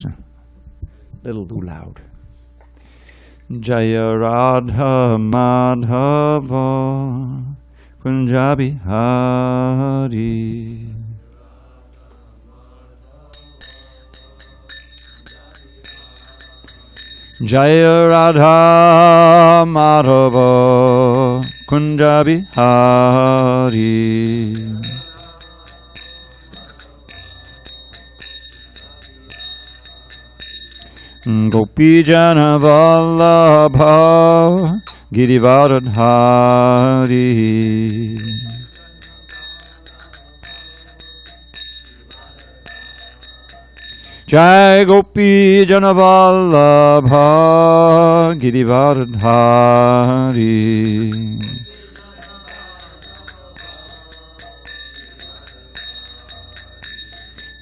Little too loud. Jaya Radha Madhava Punjabi Hari. Jaya Radha Madhava Kunjabi Hari. Gopi Jana Vallabha Girivardhari. Jai Gopi Jana Vallabha Girivardhari.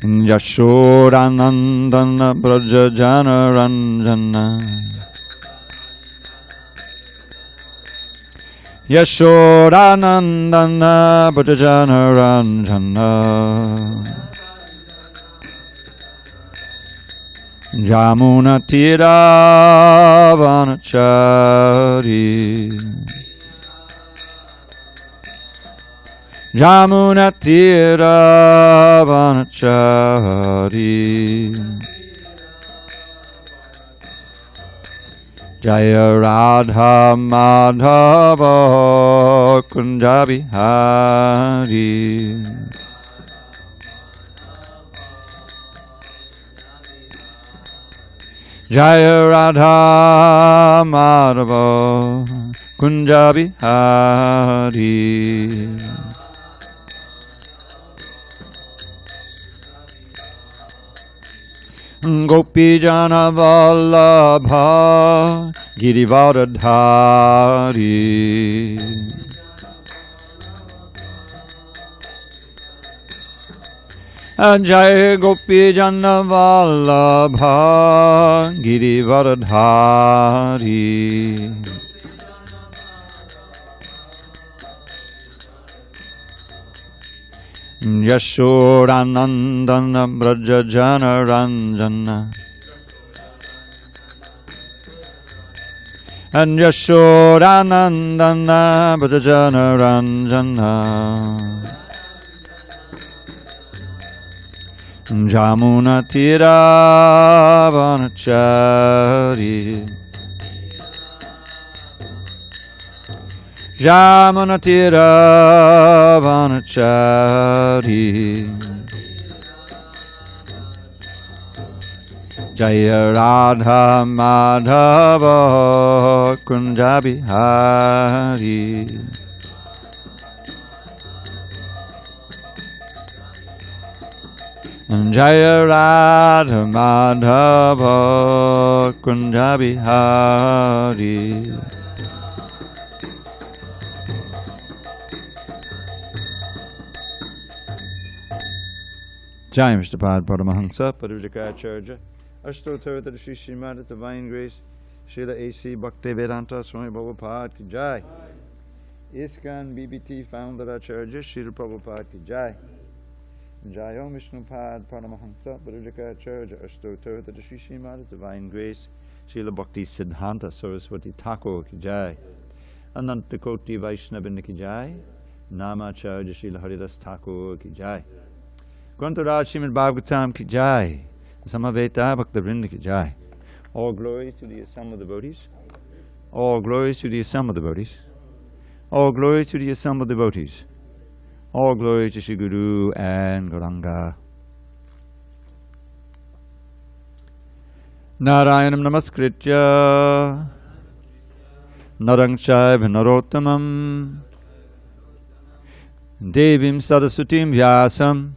Yashodanandana Braja Jana Ranjana. Yashodanandana Braja Jana Ranjana. Jamuna Tira Vanachari. Jamuna Tira Vanachari. Jaya Radha Madhava Kunjabi Hari. Jaya Radha Madhava Kunjabi Hari. Gopi Jana Vallabha Girivardhari. Jai Gopi Jana Vallabha Girivardhari. Yashodanandana Braja Jana Ranjana. And Yashodanandana Braja Jana Ranjana. Jamuna Tira Vanachari. Jamuna Tira Vanachari. Jaya Radha Madhava Kunjabi Hari. Jaya Radha Madhava Kunjabi Hari. Jai Mr. Pad Paramahansa Parivajaka Ashtotar to Sri Srimad Divine Grace Srila A.C. Bhaktivedanta Swami Prabhupada Ki Jai. ISKCON BBT Founder Acharya Srila Prabhupada Ki Jai. Jai Om Vishnupad Paramahansa Parivajaka Ashtotar to Sri Srimad Divine Grace Srila Bhakti Siddhanta Saraswati Thakur Ki Jai. Ananta Koti Vaishnavin Ki Jai. Namacharya Srila Haridas Thakur Ki Jai. Grantharaj Srimad Bhagavatam Ki Jai. Samaveta Bhaktivinoda Ki Jai. All glories to the assembled devotees. All glories to the assembled devotees. All glories to the assembled devotees. All glory to Shri Guru and Gauranga. Narayanam Namaskritya Narang Chaiva Narottamam Devim Saraswatim Vyasam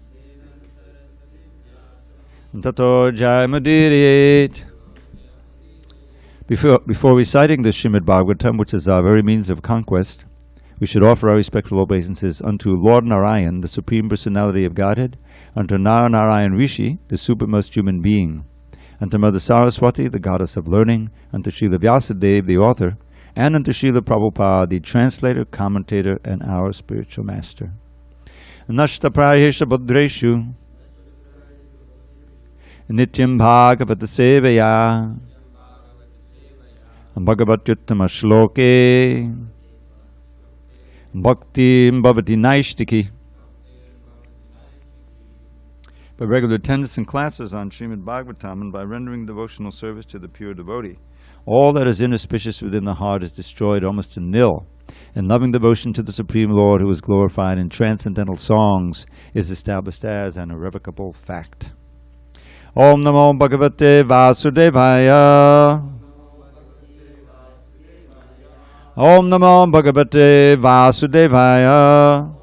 Tato Jayamadirit. Before reciting the Srimad Bhagavatam, which is our very means of conquest, we should offer our respectful obeisances unto Lord Narayan, the Supreme Personality of Godhead, unto Narayan Rishi, the supermost human being, unto Mother Saraswati, the goddess of learning, unto Srila Vyasadeva, the author, and unto Srila Prabhupada, the translator, commentator, and our spiritual master. Nashta Prayesha Bhadreshu Nityam Bhagavata Sevaya Bhagavatyuttama Shloke Bhakti Bhavati Naishtiki. By regular attendance in classes on Srimad Bhagavatam and by rendering devotional service to the pure devotee, all that is inauspicious within the heart is destroyed almost to nil, and loving devotion to the Supreme Lord, who is glorified in transcendental songs, is established as an irrevocable fact. Om Namo Bhagavate Vasudevaya. Om Namo Bhagavate Vasudevaya.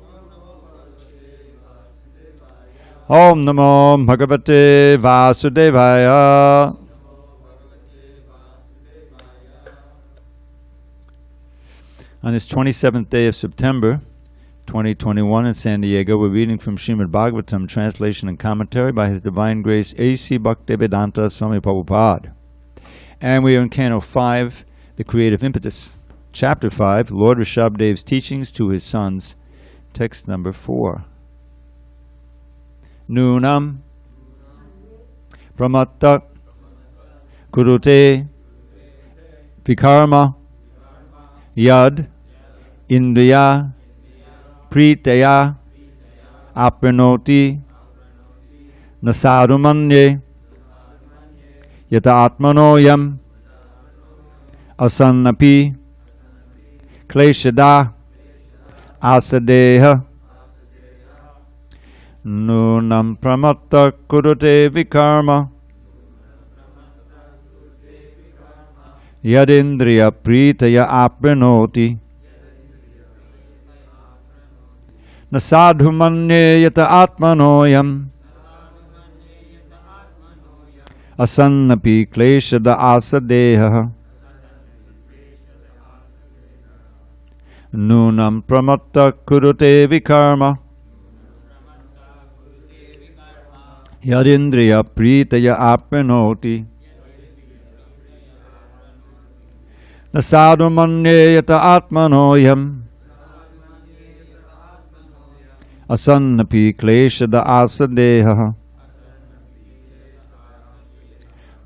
Om Namo Bhagavate Vasudevaya. On this 27th day of September, 2021 in San Diego, we're reading from Srimad Bhagavatam, translation and commentary by His Divine Grace A.C. Bhaktivedanta Swami Prabhupada. And we are in Canto 5, The Creative Impetus. Chapter 5, Lord Rsabhadeva's Teachings to His Sons, text number 4. Nunam Pramatta Kurute Vikarma Yad Indriya Pritaya Apranoti Nasadumanye Yata Atmanoyam Asannapi Kleshada Asadeha Nunam Pramatta Kurute Vikarma Yadindriya Pritaya Apranoti Nasadhumanye Yata Atmanoyam Asannapi Kleshada Asadeha Nunam Pramatta Kurute Vikarma Yadindriya Pritaya Apranoti Nasadhumanye Yata Atmanoyam Asannapi Kleshada Asadeha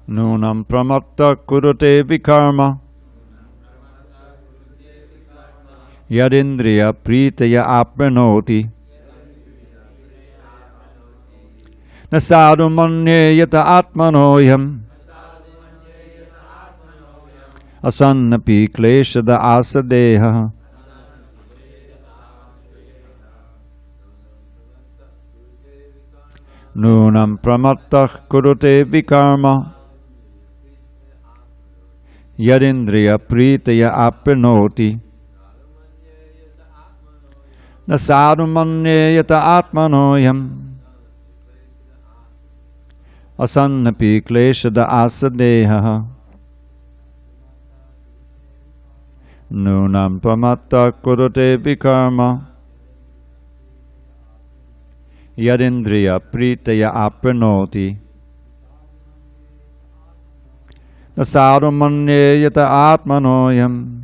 Nunam Pramatta Kurute Vikarma Yadindriya Pritaya Apranoti Nasadhumanye Yata Atmanoyam Asannapi Kleshada Asadeha Nunam Pramatta Kurute Vikarma Yadindriya Pritaya Apranoti Nasadhumanye Yata Atmanoyam Asannapi Kleshada Asadeha Nunam Pramatta Kurute Vikarma Yadindriya Pritaya Apranoti Nasadhumanye Yata Atmanoyam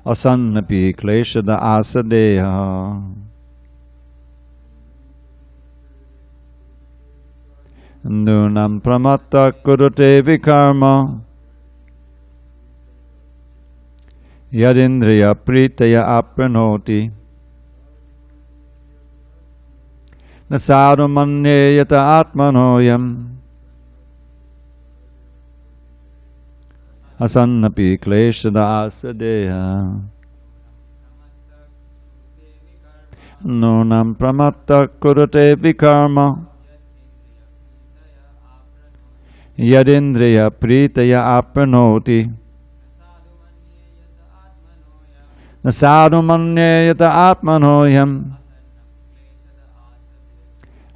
Asannapi Kleshada Asadeha Nunam Pramatta Kurute Vikarma Yadindriya Pritaya Apranoti Nasadhumanye Yata Atmanoyam Asannapi Kleshada Asadeha Nunam Pramatta Kurute Vikarma Yadindriya Pritaya Apranoti Nasadhumanye Yata Atmanoyam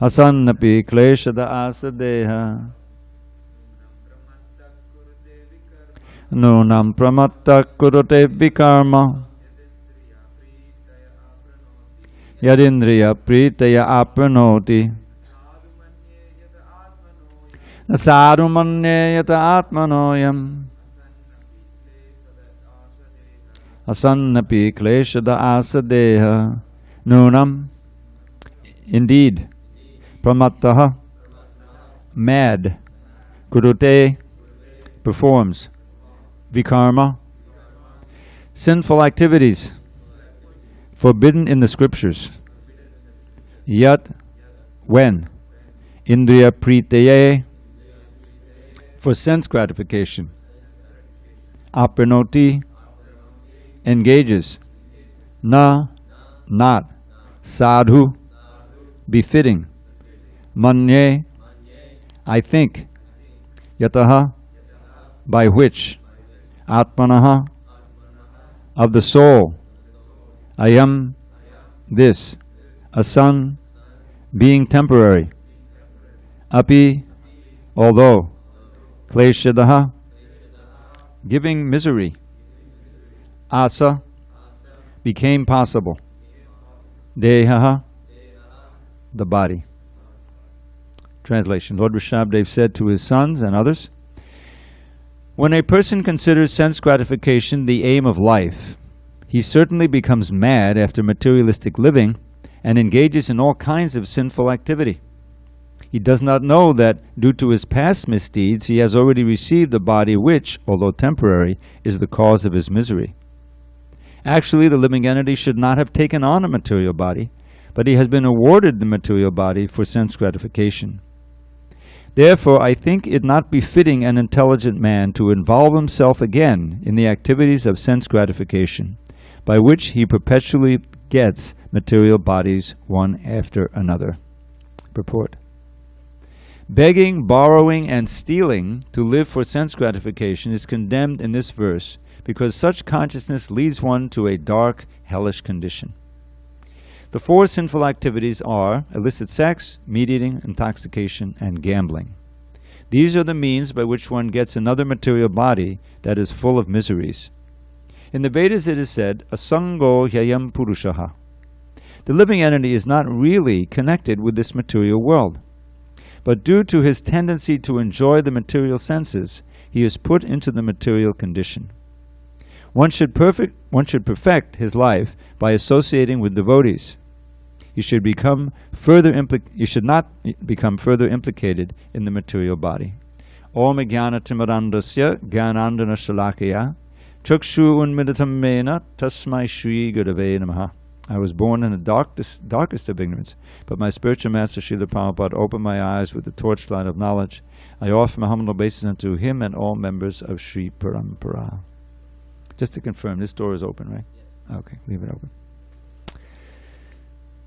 Asannapi Kleshada Asadeha Nunam Pramatta Kurute Vikarma Yadindriya Pritaya Apranoti Nasadhumanye Yata Atmanoyam Asannapi Kleshada Asadeha Nunam. Indeed, Pramattaha, mad. Kurute, performs. Vikarma, sinful activities forbidden in the scriptures. Yat, when. Indriya priteye, for sense gratification. Apranoti, engages. Na, not. Sadhu, befitting. Manye, I think. Yataha, by which. Atmanaha, of the soul. Ayam, this. Asan, being temporary. Api, although. Kleshadaha, giving misery. Asa, became possible. Dehaha, the body. Translation. Lord Rsabhadeva said to his sons and others, when a person considers sense gratification the aim of life, he certainly becomes mad after materialistic living and engages in all kinds of sinful activity. He does not know that, due to his past misdeeds, he has already received a body which, although temporary, is the cause of his misery. Actually, the living entity should not have taken on a material body, but he has been awarded the material body for sense gratification. Therefore, I think it not befitting an intelligent man to involve himself again in the activities of sense gratification, by which he perpetually gets material bodies one after another. Purport. Begging, borrowing, and stealing to live for sense gratification is condemned in this verse because such consciousness leads one to a dark, hellish condition. The four sinful activities are illicit sex, meat eating, intoxication, and gambling. These are the means by which one gets another material body that is full of miseries. In the Vedas it is said, asango hyayam purushaha. The living entity is not really connected with this material world, but due to his tendency to enjoy the material senses, he is put into the material condition. One should perfect his life by associating with devotees. He should not become further implicated in the material body. Om jnana timarandasya jnanandana shalakaya chakshu unmidatam mena tasmai shri gurave namaha. I was born in the darkest of ignorance, but my spiritual master Srila Prabhupada opened my eyes with the torchlight of knowledge. I offer my humble obeisance unto him and all members of Sri Parampara. Just to confirm, this door is open, right? Yes. Okay, leave it open.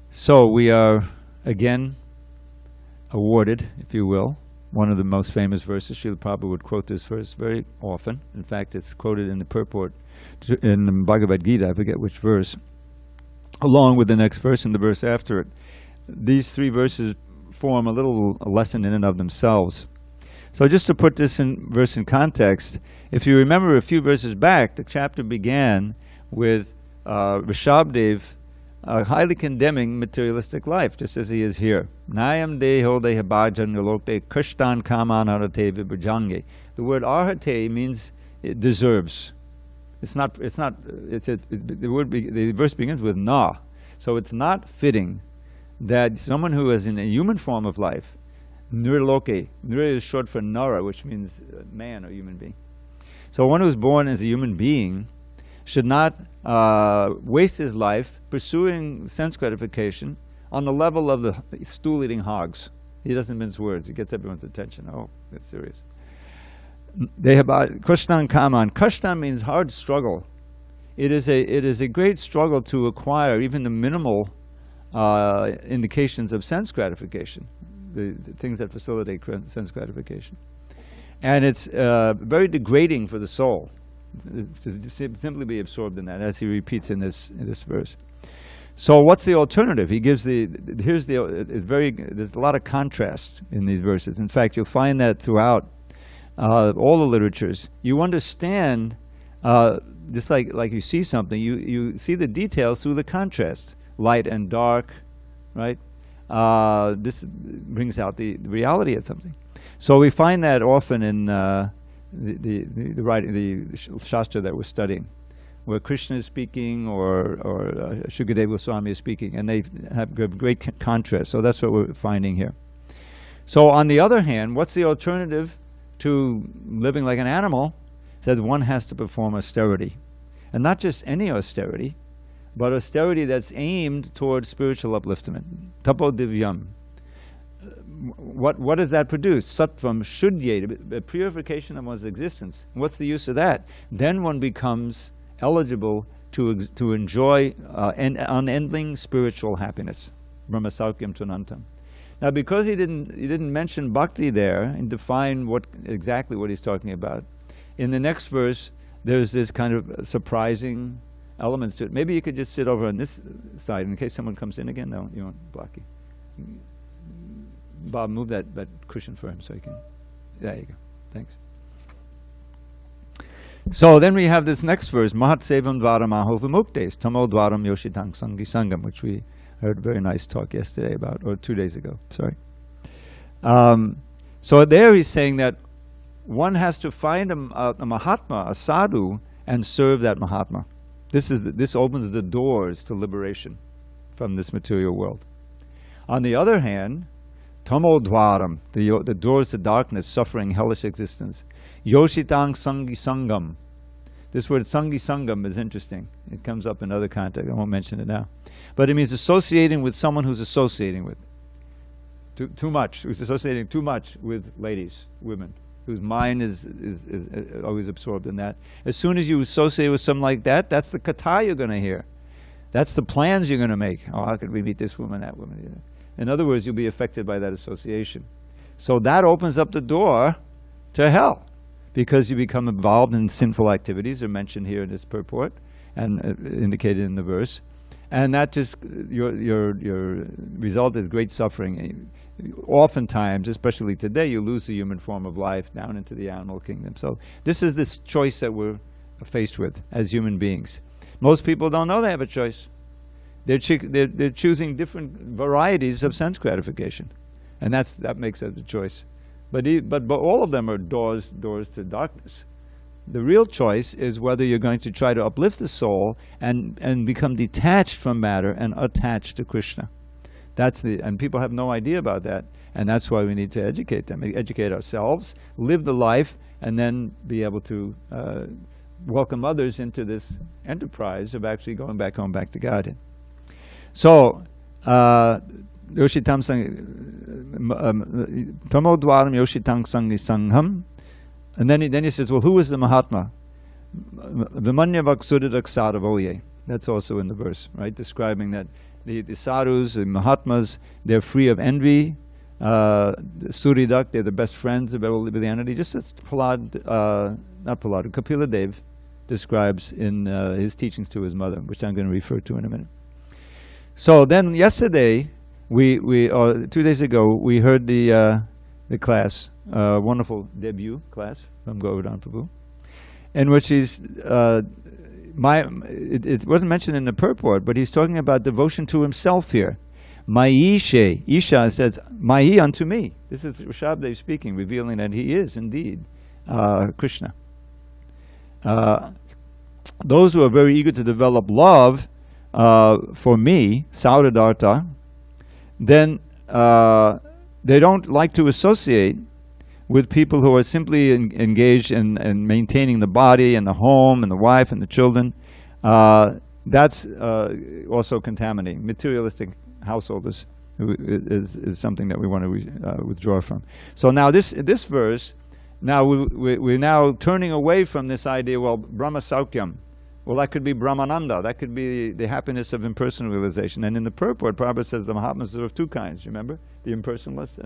So we are again awarded, if you will, one of the most famous verses. Srila Prabhupada would quote this verse very often. In fact, it's quoted in the purport in the Bhagavad Gita, I forget which verse, along with the next verse and the verse after it. These three verses form a little lesson in and of themselves. So just to put this verse in context, if you remember a few verses back, the chapter began with Rsabhadeva highly condemning materialistic life, just as he is here. Nayam deho dehabhajan galokte krishtan kaman arhate vibhajange. The word arhate means it deserves. The verse begins with na. So it's not fitting that someone who is in a human form of life, nirloke, nir is short for nara, which means man or human being. So one who's born as a human being should not waste his life pursuing sense gratification on the level of the stool-eating hogs. He doesn't mince words. He gets everyone's attention. Oh, that's serious. Krishnan kaman. Krishnan means hard struggle. It is a great struggle to acquire even the minimal indications of sense gratification, the things that facilitate sense gratification. And it's very degrading for the soul to simply be absorbed in that, as he repeats in this verse. So what's the alternative? He gives there's a lot of contrast in these verses. In fact, you'll find that throughout all the literatures. You understand, just like you see something, you see the details through the contrast, light and dark, right? This brings out the reality of something. So we find that often in the Shastra that we're studying. where Krishna is speaking or Shukadeva Goswami is speaking, and they have great contrast. So that's what we're finding here. So on the other hand, what's the alternative to living like an animal? It says one has to perform austerity. And not just any austerity, but austerity that's aimed towards spiritual upliftment. Tapo divyam. What does that produce? Sattvam shuddhyate, the purification of one's existence. What's the use of that? Then one becomes eligible to enjoy unending spiritual happiness. Brahmasaukyam tunantam. Now, because he didn't mention bhakti there and define exactly what he's talking about, in the next verse there's this kind of surprising elements to it. Maybe you could just sit over on this side in case someone comes in again. No, you won't block you. Bob, move that cushion for him so he can. There you go. Thanks. So then we have this next verse, Mahat Sevam Dvaramaho Vimuktes, Tamo Dvaram Yoshitang Sangi Sangam, which we heard a very nice talk yesterday about, or 2 days ago, sorry. So there he's saying that one has to find a Mahatma, a sadhu, and serve that Mahatma. This opens the doors to liberation from this material world. On the other hand, Tamo Dvaram, the doors to darkness, suffering, hellish existence. Yoshitang Sangi Sangam. This word Sangi Sangam is interesting. It comes up in other contexts. I won't mention it now. But it means associating with someone who's associating with. Too much. Who's associating too much with ladies, women, whose mind is always absorbed in that. As soon as you associate with someone like that, that's the kata you're going to hear. That's the plans you're going to make. Oh, how could we meet this woman, that woman? Yeah. In other words, you'll be affected by that association. So that opens up the door to hell, because you become involved in sinful activities. They're mentioned here in this purport and indicated in the verse. And that just, your result is great suffering. Oftentimes, especially today, you lose the human form of life down into the animal kingdom. So this is this choice that we're faced with as human beings. Most people don't know they have a choice. They're choosing different varieties of sense gratification, and that makes it a choice. But all of them are doors to darkness. The real choice is whether you're going to try to uplift the soul and become detached from matter and attached to Krishna. And people have no idea about that, and that's why we need to educate them, educate ourselves, live the life, and then be able to welcome others into this enterprise of actually going back home, back to Godhead. So, Yoshitam Tamo Dwaram Yoshitang Sangi Sangham. And then he says, well, who is the Mahatma? Vimanya Vaksudita Sadhavoye. That's also in the verse, right? Describing that the sadhus, the Mahatmas, they're free of envy. Suridak, they're the best friends of the entity. Just as Kapila Dev describes in his teachings to his mother, which I'm going to refer to in a minute. So then yesterday, 2 days ago, we heard the class, wonderful debut class from Govardhan Prabhu, in which it wasn't mentioned in the purport, but he's talking about devotion to himself here. Maishe, Isha says, Mai unto me. This is Rsabhadeva speaking, revealing that he is indeed Krishna. Those who are very eager to develop love for me, Saudadartha, then they don't like to associate with people who are simply engaged in maintaining the body and the home and the wife and the children. That's also contaminating. Materialistic householders is something that we want to withdraw from. So now this verse, now we're now turning away from this idea, well, Brahma Saukyam. Well, that could be Brahmananda. That could be the happiness of impersonal realization. And in the purport, Prabhupada says the Mahatmas are of two kinds, remember? The impersonalists.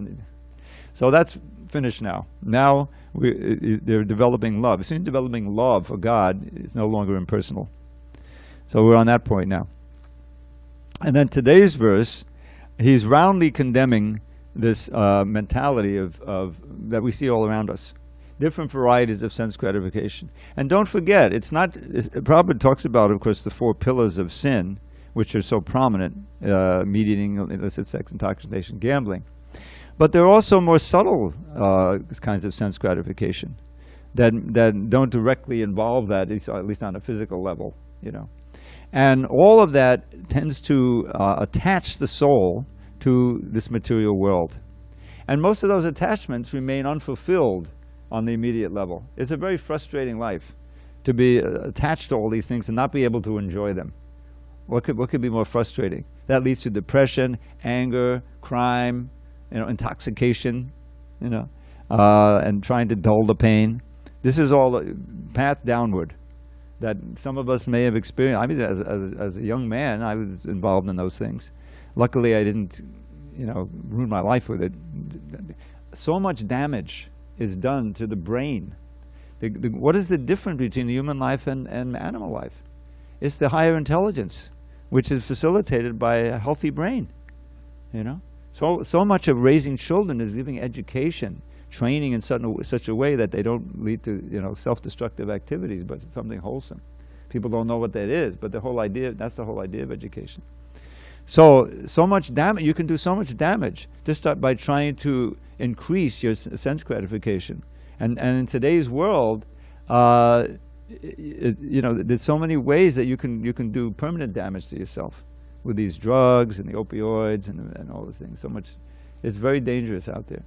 So that's finished now. Now they're developing love. As soon as developing love for God, it's no longer impersonal. So we're on that point now. And then today's verse, he's roundly condemning this mentality of that we see all around us. Different varieties of sense gratification. And don't forget, Prabhupada talks about, of course, the 4 pillars of sin, which are so prominent, meat eating, illicit sex, intoxication, gambling. But there are also more subtle kinds of sense gratification that don't directly involve that, at least on a physical level. you know. And all of that tends to attach the soul to this material world. And most of those attachments remain unfulfilled on the immediate level. It's a very frustrating life to be attached to all these things and not be able to enjoy them. What could be more frustrating? That leads to depression, anger, crime, you know, intoxication, you know, and trying to dull the pain. This is all a path downward that some of us may have experienced. I mean, as a young man, I was involved in those things. Luckily, I didn't, you know, ruin my life with it. So much damage is done to the brain. What is the difference between the human life and animal life? It's the higher intelligence, which is facilitated by a healthy brain, you know. So much of raising children is giving education, training in such a way that they don't lead to, you know, self-destructive activities, but something wholesome. People don't know what that is, but the whole idea, that's the whole idea of education. So much damage, you can do so much damage just by trying to increase your sense gratification. And in today's world, you know, there's so many ways that you can do permanent damage to yourself with these drugs and the opioids and all the things. So much, it's very dangerous out there.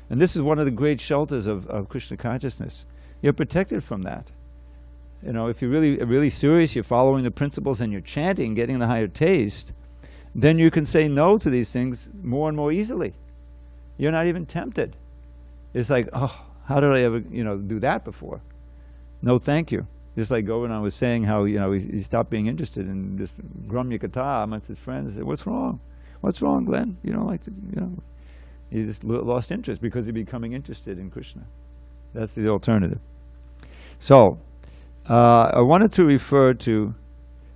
And this is one of the great shelters of Krishna consciousness. You're protected from that. You know, if you're really serious, you're following the principles and you're chanting, getting the higher taste, then you can say no to these things more and more easily. You're not even tempted. It's like, oh, how did I ever, you know, do that before? No, thank you. Just like Govinda was saying how, you know, he stopped being interested in this Gramya Katha amongst his friends. He said, what's wrong? What's wrong, Glenn? You don't like to, you know. He just lost interest because he's becoming interested in Krishna. That's the alternative. So, I wanted to refer to,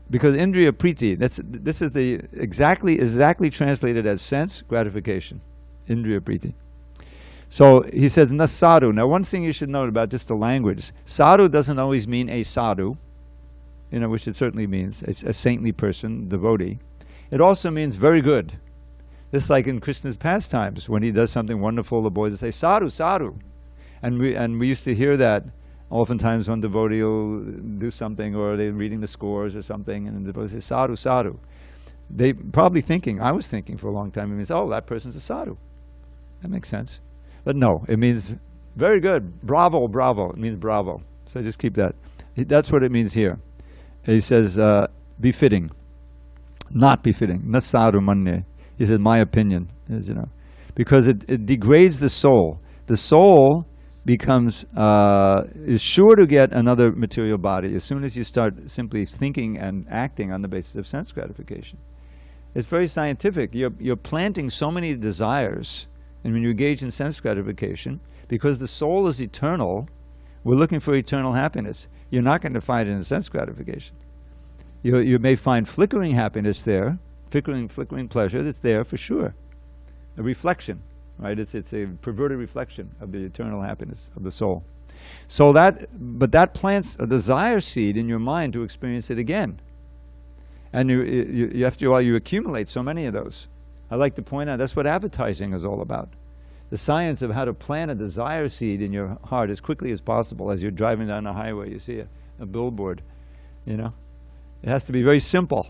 because Indriya Priti, this is the exactly translated as sense gratification. Indriya Priti. So he says, na sadhu. Now one thing you should note about just the language, sadhu doesn't always mean a sadhu, you know, which it certainly means. It's a saintly person, devotee. It also means very good. Just like in Krishna's pastimes, when he does something wonderful, the boys will say, sadhu, sadhu. And we used to hear that oftentimes when devotee will do something, or they're reading the scores or something, and the devotee says, sadhu, sadhu. They probably thinking, I was thinking for a long time, it means, oh, that person's a sadhu. That makes sense. But no, it means very good, bravo, bravo. It means bravo. So just keep that. That's what it means here. He says, befitting, not befitting, na sadhu manye. He says, my opinion is, you know, because it degrades the soul. The soul becomes, is sure to get another material body as soon as you start simply thinking and acting on the basis of sense gratification. It's very scientific. You're planting so many desires, and when you engage in sense gratification, because the soul is eternal, we're looking for eternal happiness. You're not going to find it in sense gratification. You may find flickering happiness there, flickering pleasure that's there for sure. A reflection, right? It's a perverted reflection of the eternal happiness of the soul. So but that plants a desire seed in your mind to experience it again. And you after a while you accumulate so many of those. I like to point out that's what advertising is all about. The science of how to plant a desire seed in your heart as quickly as possible. As you're driving down the highway, you see a billboard, you know. It has to be very simple.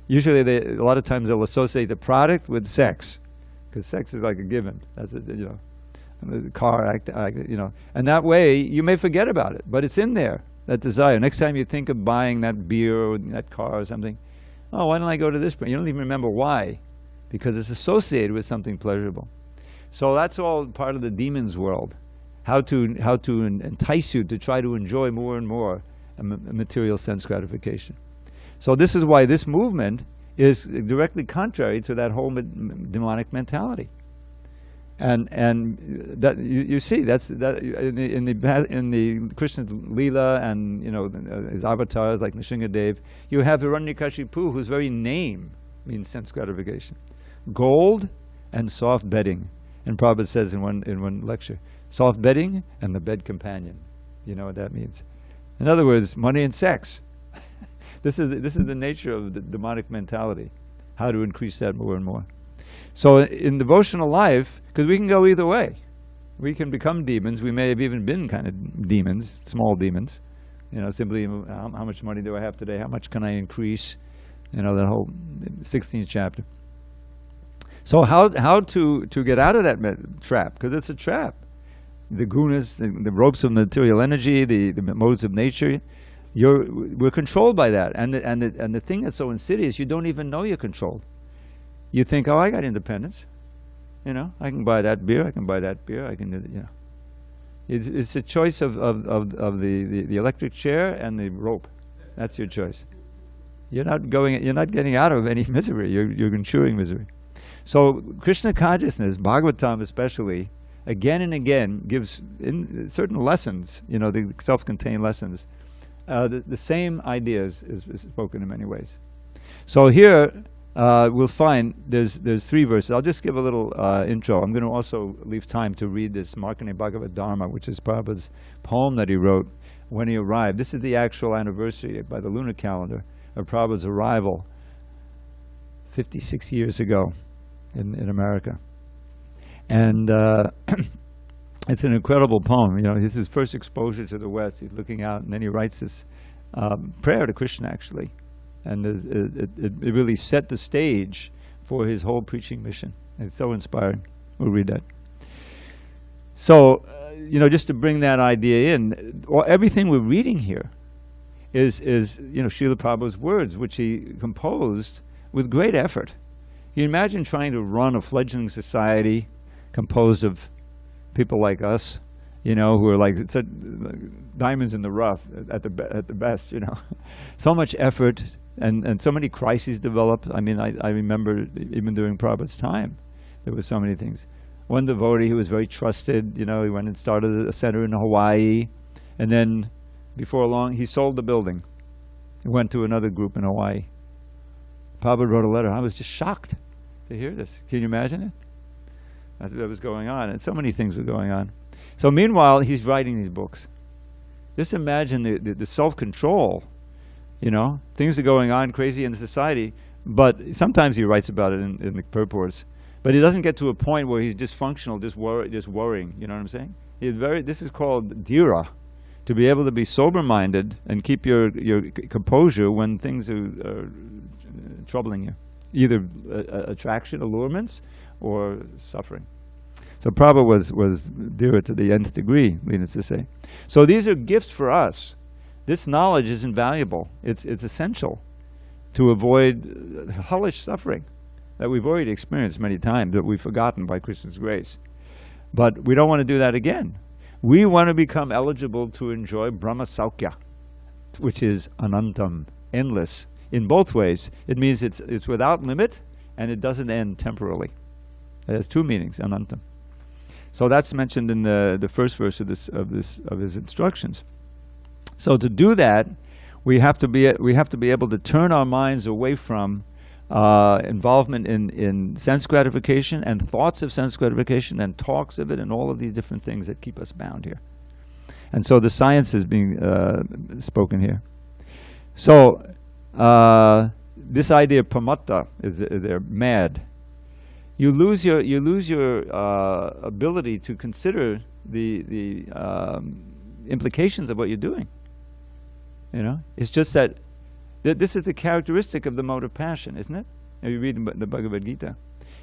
Usually a lot of times they'll associate the product with sex, because sex is like a given. That's it, you know. The car act, you know. And that way you may forget about it, but it's in there, that desire. Next time you think of buying that beer or that car or something, oh, why don't I go to this brand? You don't even remember why, because it's associated with something pleasurable. So that's all part of the demon's world, how to entice you to try to enjoy more and more a material sense gratification. So this is why this movement is directly contrary to that whole demonic mentality. And that you see that's in the Krishna's Leela, and you know his avatars like Nrsimhadev, you have Hiranyakashipu, whose very name means sense gratification. Gold and soft bedding. And Prabhupada says in one lecture, soft bedding and the bed companion. You know what that means. In other words, money and sex. This is the nature of the demonic mentality, how to increase that more and more. So in devotional life, because we can go either way. We can become demons. We may have even been kind of demons, small demons, Simply how much money do I have today? How much can I increase? That whole 16th chapter. So how to get out of that trap? Because it's a trap. The gunas, the ropes of material energy, the modes of nature, we're controlled by that. And the thing that's so insidious, you don't even know you're controlled. You think, oh, I got independence. I can buy that beer. I can buy that beer. I can do that. It's a choice of the electric chair and the rope. That's your choice. You're not getting out of any misery. You're ensuring misery. So Krishna consciousness, Bhagavatam especially, again and again gives in certain lessons, the self-contained lessons. The same ideas is spoken in many ways. So here we'll find there's 3 verses. I'll just give a little intro. I'm going to also leave time to read this Markandeya Bhagavad Dharma, which is Prabhupada's poem that he wrote when he arrived. This is the actual anniversary by the lunar calendar of Prabhupada's arrival 56 years ago in America. And it's an incredible poem. This is his first exposure to the West. He's looking out, and then he writes this prayer to Krishna, actually. And it really set the stage for his whole preaching mission. It's so inspiring. We'll read that. So, just to bring that idea in, everything we're reading here is Srila Prabhupada's words, which he composed with great effort. You imagine trying to run a fledgling society composed of people like us, who are like diamonds in the rough at the best, So much effort and so many crises developed. I mean, I remember even during Prabhupada's time, there were so many things. One devotee who was very trusted, he went and started a center in Hawaii, and then before long he sold the building. He went to another group in Hawaii. Prabhupada wrote a letter. I was just shocked to hear this. Can you imagine it? That's what was going on, and so many things were going on. So meanwhile, he's writing these books. Just imagine the self-control, things are going on crazy in the society, but sometimes he writes about it in the purports. But he doesn't get to a point where he's dysfunctional, just worrying, you know what I'm saying? This is called dhira, to be able to be sober-minded and keep your composure when things are troubling you, either attraction, allurements, or suffering. So Prabhupada was dhira to the nth degree, needless to say. So these are gifts for us. This knowledge is invaluable. It's essential to avoid hellish suffering that we've already experienced many times, that we've forgotten by Krishna's grace. But we don't want to do that again. We want to become eligible to enjoy Brahma Saukya, which is anantam, endless. In both ways, it means it's without limit, and it doesn't end temporarily. It has 2 meanings, anantam. So that's mentioned in the first verse of his instructions. So to do that, we have to be able to turn our minds away from involvement in sense gratification and thoughts of sense gratification and talks of it and all of these different things that keep us bound here. And so the science is being spoken here. So this idea of pramata is they're mad. You lose your ability to consider the implications of what you're doing. It's just that this is the characteristic of the mode of passion, isn't it? You read the Bhagavad Gita,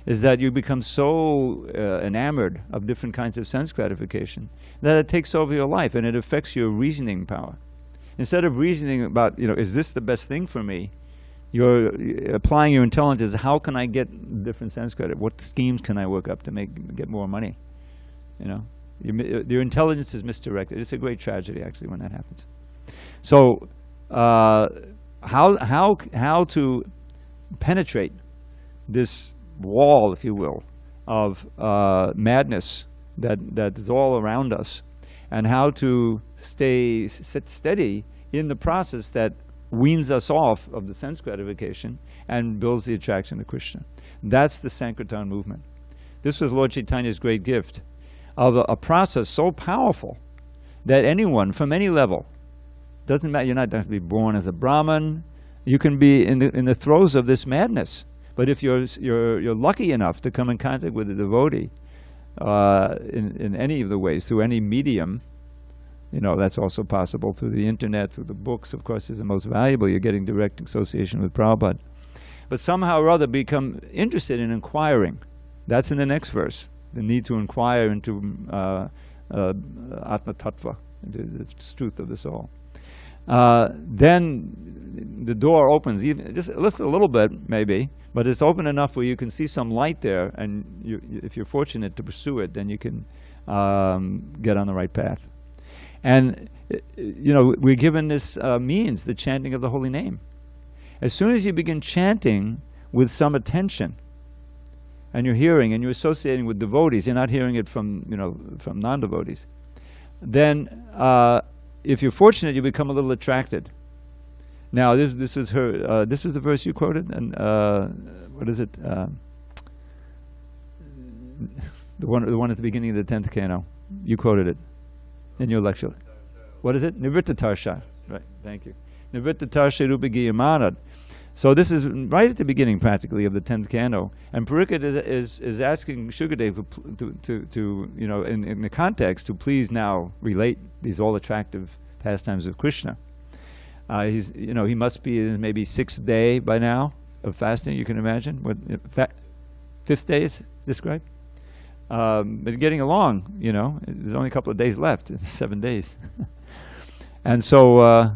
is that you become so enamored of different kinds of sense gratification that it takes over your life and it affects your reasoning power. Instead of reasoning about, is this the best thing for me? You're applying your intelligence. How can I get different sense credit? What schemes can I work up to get more money? Your intelligence is misdirected. It's a great tragedy, actually, when that happens. So, how to penetrate this wall, if you will, of madness that is all around us, and how to sit steady in the process that weans us off of the sense gratification and builds the attraction to Krishna. That's the Sankirtan movement. This was Lord Chaitanya's great gift of a process so powerful that anyone from any level, doesn't matter, you're not going to be born as a Brahmin, you can be in the throes of this madness. But if you're lucky enough to come in contact with a devotee in any of the ways, through any medium, That's also possible through the internet, through the books, of course, is the most valuable. You're getting direct association with Prabhupada. But somehow or other become interested in inquiring. That's in the next verse. The need to inquire into Atma Tattva, the truth of the soul. Then the door opens, just a little bit maybe, but it's open enough where you can see some light there, and if you're fortunate to pursue it, then you can get on the right path. And we're given this means, the chanting of the holy name. As soon as you begin chanting with some attention, and you're hearing and you're associating with devotees, you're not hearing it from non-devotees, then if you're fortunate, you become a little attracted. Now, this was the verse you quoted, and what is it? The one at the beginning of the 10th canto. You quoted it in your lecture. What is it? Nivritta Tarsha. Right. Thank you. Nivritta Tarsha Rupa Giyamanad. So this is right at the beginning, practically, of the 10th canto, and Parikshit is asking Shukadeva to in the context, to please now relate these all attractive pastimes of Krishna. He must be in maybe 6th day by now of fasting. You can imagine what 5th day is described. But getting along, there's only a couple of days left, 7 days, and so.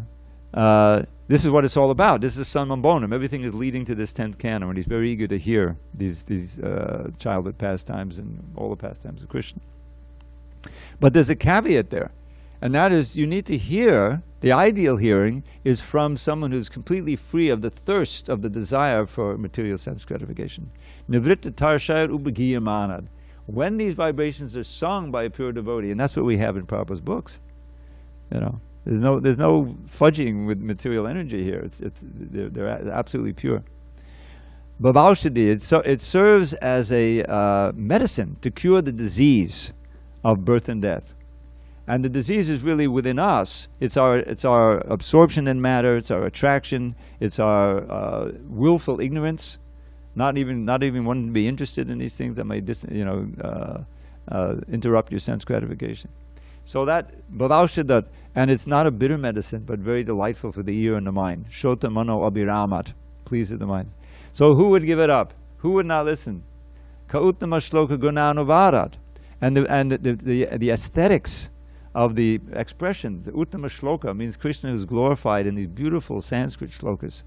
This is what it's all about. This is Summum Bonum. Everything is leading to this 10th canto, and he's very eager to hear these childhood pastimes and all the pastimes of Krishna. But there's a caveat there, and that is you need to hear, the ideal hearing is from someone who's completely free of the thirst, of the desire for material sense gratification. Nivritta Tarshayar Upagiyamanad. When these vibrations are sung by a pure devotee, and that's what we have in Prabhupada's books, There's no fudging with material energy here. They're absolutely pure. Bhavaushadhi, it serves as a medicine to cure the disease of birth and death. And the disease is really within us. It's our absorption in matter. It's our attraction. It's our willful ignorance. Not even wanting to be interested in these things that may interrupt your sense gratification. So that Bhavaushadhat, and it's not a bitter medicine, but very delightful for the ear and the mind. Shota mano abhiramat, pleases the mind. So who would give it up? Who would not listen? Ka uttama shloka gunanuvadat. And the aesthetics of the expression, the uttama shloka means Krishna is glorified in these beautiful Sanskrit shlokas.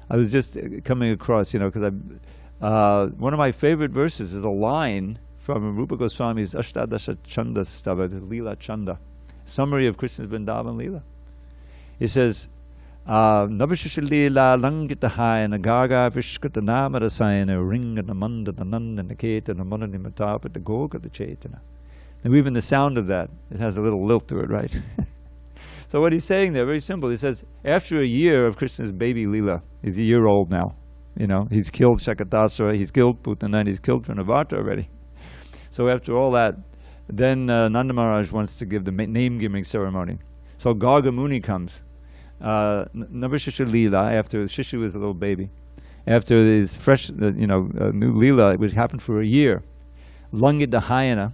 I was just coming across, because one of my favorite verses is a line from Rupa Goswami's Ashtadasha Chanda Stava, the Leela Chanda, summary of Krishna's Vrindavan Leela. He says, Nabhishisha Leela Langitahayana Gaga Vishkata Namarasayana Ringana Mandana Nandana Ketana Mananimatapata Goga the Chaitana. And even the sound of that, it has a little lilt to it, right? So what he's saying there, very simple, he says, after a year of Krishna's baby Leela, he's a year old now, he's killed Shakatasura, he's killed Putana, and he's killed Trinavarta already. So after all that, then Nanda Maharaj wants to give the name-giving ceremony. So Garga Muni comes. Navashisha Leela, after Shishu was a little baby, after this fresh, new Leela, which happened for a year, Langit Dahayana,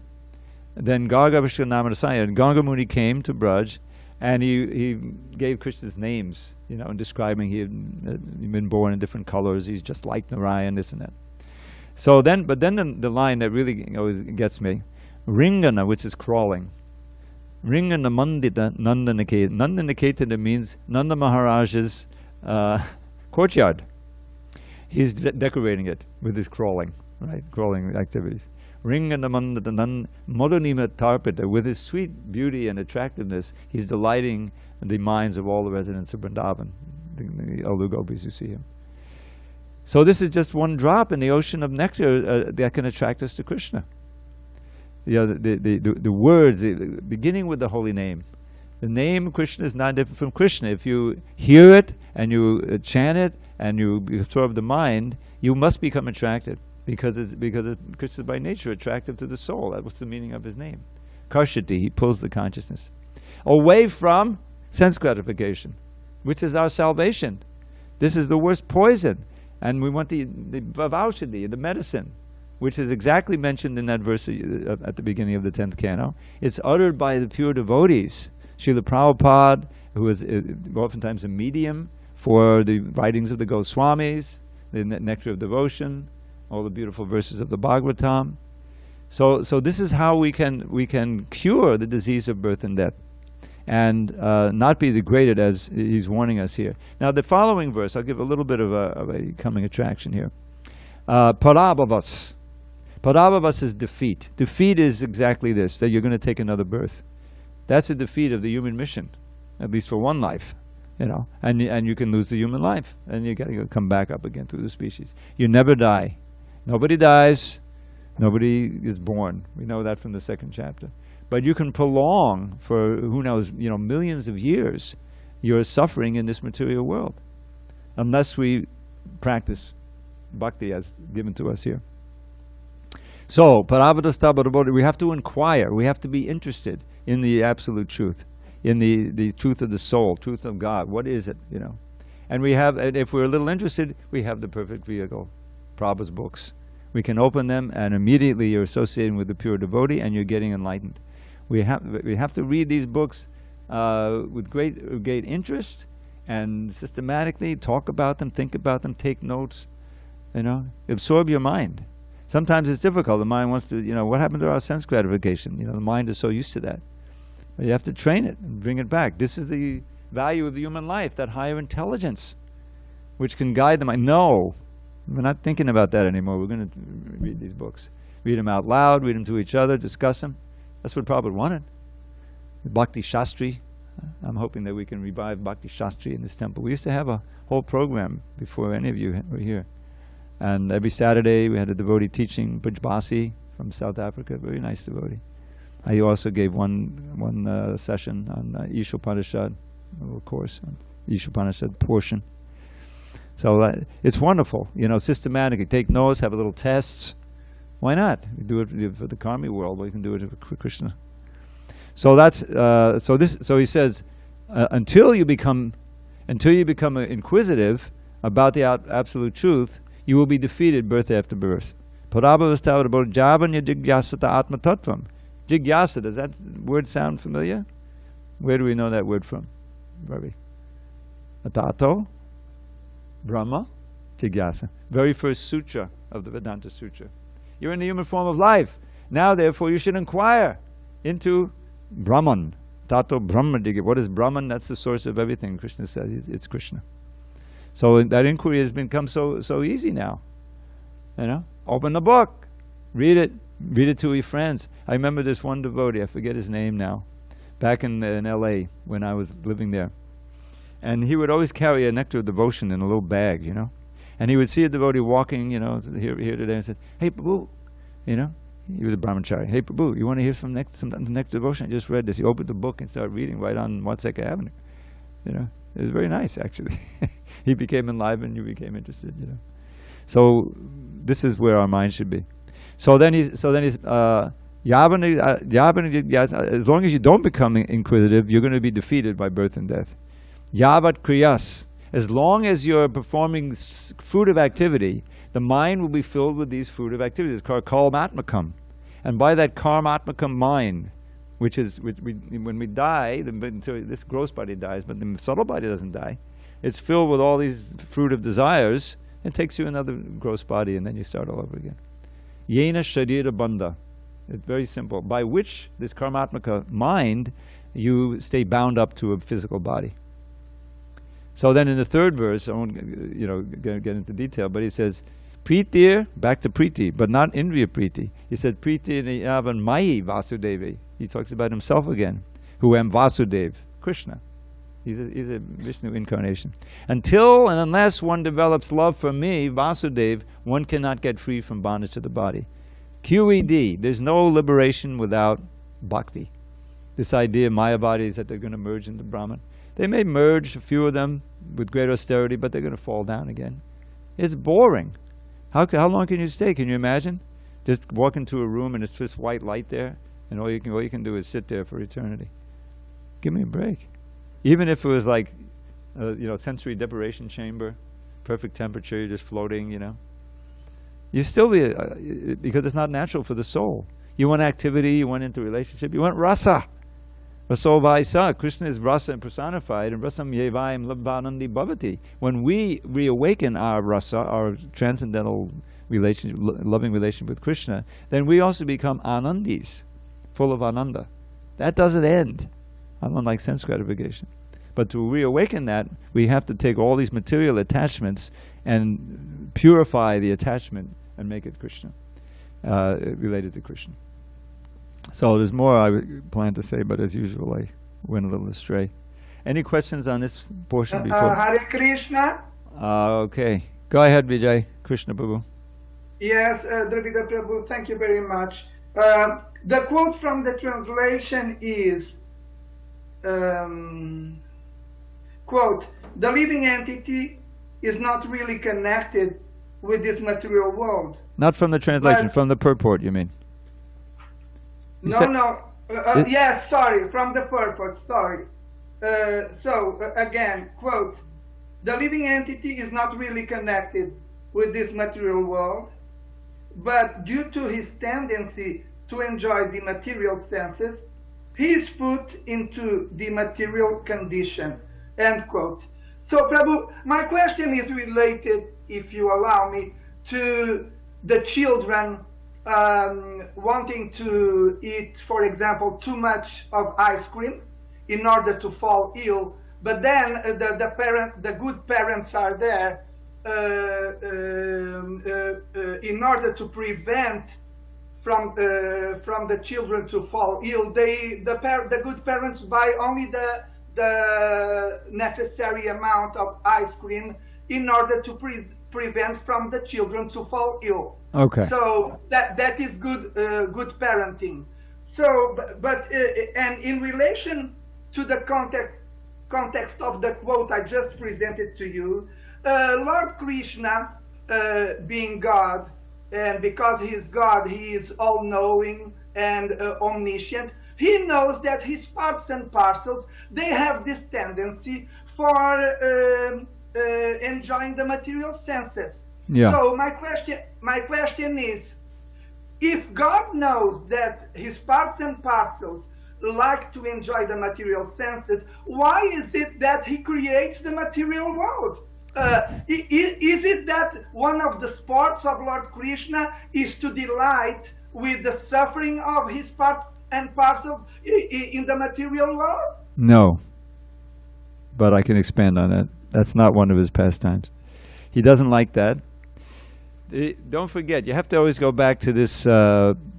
then Garga Vishnu Namarasaya, and Garga Muni came to Braj, and he gave Krishna's names, and describing he had been born in different colors, he's just like Narayan, this and that. So then, but then the line that really always gets me, Ringana, which is crawling. Ringana Mandita Nanda Niketa. Nanda Niketa means Nanda Maharaj's courtyard. He's decorating it with his crawling, right? Crawling activities. Ringana Mandita Nanda Modonima Tarpita, with his sweet beauty and attractiveness, he's delighting the minds of all the residents of Vrindavan, the elder gopis who see him. So this is just one drop in the ocean of nectar that can attract us to Krishna. The words, beginning with the holy name. The name Krishna is not different from Krishna. If you hear it and you chant it and you absorb the mind, you must become attracted because Krishna is by nature attractive to the soul. That was the meaning of his name. Karshati, he pulls the consciousness away from sense gratification, which is our salvation. This is the worst poison. And we want the Vavaushadhi, the medicine, which is exactly mentioned in that verse at the beginning of the 10th canto. It's uttered by the pure devotees Srila Prabhupada, who is oftentimes a medium for the writings of the Goswamis, the Nectar of Devotion, all the beautiful verses of the Bhagavatam. So this is how we can cure the disease of birth and death, and not be degraded, as he's warning us here. Now the following verse, I'll give a little bit of a coming attraction here. Parabhavas. Parabhavas is defeat. Defeat is exactly this, that you're going to take another birth. That's a defeat of the human mission, at least for one life, and you can lose the human life, and you got to come back up again through the species. You never die. Nobody dies. Nobody is born. We know that from the second chapter. But you can prolong for, who knows, millions of years your suffering in this material world, unless we practice bhakti as given to us here. So, we have to inquire. We have to be interested in the absolute truth, in the truth of the soul, truth of God. What is it, And we have, if we're a little interested, we have the perfect vehicle, Prabhupada's books. We can open them, and immediately you're associating with the pure devotee, and you're getting enlightened. We have to read these books with great interest, and systematically talk about them, think about them, take notes. Absorb your mind. Sometimes it's difficult. The mind wants to, what happened to our sense gratification? The mind is so used to that. But you have to train it and bring it back. This is the value of the human life, that higher intelligence, which can guide the mind. No, we're not thinking about that anymore. We're going to read these books. Read them out loud, read them to each other, discuss them. That's what Prabhupada wanted. Bhakti Shastri. I'm hoping that we can revive Bhakti Shastri in this temple. We used to have a whole program before any of you were here. And every Saturday we had a devotee teaching, Bujbasi from South Africa, very nice devotee. I also gave one session on Ishopanishad, a little course on Ishopanishad portion. So it's wonderful, systematically. Take notes, have a little tests. Why not? We do it for the karmi world, we can do it for Krishna. So that's so he says, until you become inquisitive about the absolute truth, you will be defeated birth after birth. Jigyasa, does that word sound familiar? Where do we know that word from? Ravi. Atato, Brahma, Jigyasa. Very first sutra of the Vedanta Sutra. You're in the human form of life. Now, therefore, you should inquire into Brahman. Tato Brahma Jigyasa. What is Brahman? That's the source of everything. Krishna says it's Krishna. So that inquiry has become so easy now. Open the book, read it to your friends. I remember this one devotee, I forget his name now, back in L.A. when I was living there. And he would always carry a nectar of devotion in a little bag, And he would see a devotee walking, here today, and said, "Hey, Prabhu," he was a brahmachari. "Hey, Prabhu, you want to hear some nectar devotion? I just read this." He opened the book and started reading right on Watseka Avenue. It was very nice, actually. He became enlivened, you became interested, So this is where our mind should be. So then he's as long as you don't become inquisitive, you're going to be defeated by birth and death. Yavat kriyas. As long as you're performing fruitive activity, the mind will be filled with these fruitive activities. It's called karmatmakam. And by that karmatmakam mind, which when we die, until this gross body dies, but the subtle body doesn't die, it's filled with all these fruitive desires, and takes you another gross body, and then you start all over again. Yena sharira bandha. It's very simple. By which, this karmatmaka mind, you stay bound up to a physical body. So then in the third verse, I won't get into detail, but he says, Pritir, back to Priti, but not Indriya Priti. He said, Priti yavan mayi Vasudevi. He talks about himself again, who am Vasudev, Krishna. He's a Vishnu incarnation. Until and unless one develops love for me, Vasudev, one cannot get free from bondage to the body. QED, there's no liberation without bhakti. This idea of Mayavadis that they're going to merge into Brahman. They may merge, a few of them, with great austerity, but they're going to fall down again. It's boring. How long can you stay? Can you imagine? Just walk into a room and it's just white light there, and all you can do is sit there for eternity. Give me a break. Even if it was like, sensory deprivation chamber, perfect temperature, you're just floating, You still be, because it's not natural for the soul. You want activity, you want into relationship, you want rasa. Raso Vaisa, Krishna is rasa personified, and rasam yevayam labhanandi bhavati. When we reawaken our rasa, our transcendental relationship, loving relationship with Krishna, then we also become anandis, full of ananda. That doesn't end. I don't like sense gratification. But to reawaken that, we have to take all these material attachments and purify the attachment and make it Krishna, related to Krishna. So there's more I plan to say, but as usual, I went a little astray. Any questions on this portion before? Hare Krishna. Okay. Go ahead, Vijay. Krishna Prabhu. Yes, Dravida Prabhu, thank you very much. The quote from the translation is, quote, "The living entity is not really connected with this material world." Not from the translation, from the purport, you mean? Yes, sorry, from the purport, sorry. Again, quote, "The living entity is not really connected with this material world, but due to his tendency to enjoy the material senses, he is put into the material condition," end quote. So, Prabhu, my question is related, if you allow me, to the children wanting to eat, for example, too much of ice cream in order to fall ill, but then the good parents are there in order to prevent from the children to fall ill. The good parents buy only the necessary amount of ice cream in order to prevent from the children to fall ill. Okay. So that is good parenting. So, but and in relation to the context of the quote I just presented to you, Lord Krishna, being God, and because he is God, he is all-knowing and omniscient. He knows that his parts and parcels, they have this tendency for enjoying the material senses. Yeah. So my question is, if God knows that his parts and parcels like to enjoy the material senses, why is it that he creates the material world? Is it that one of the sports of Lord Krishna is to delight with the suffering of his parts and parcels in the material world? No. But I can expand on that. That's not one of his pastimes. He doesn't like that. Don't forget, you have to always go back to this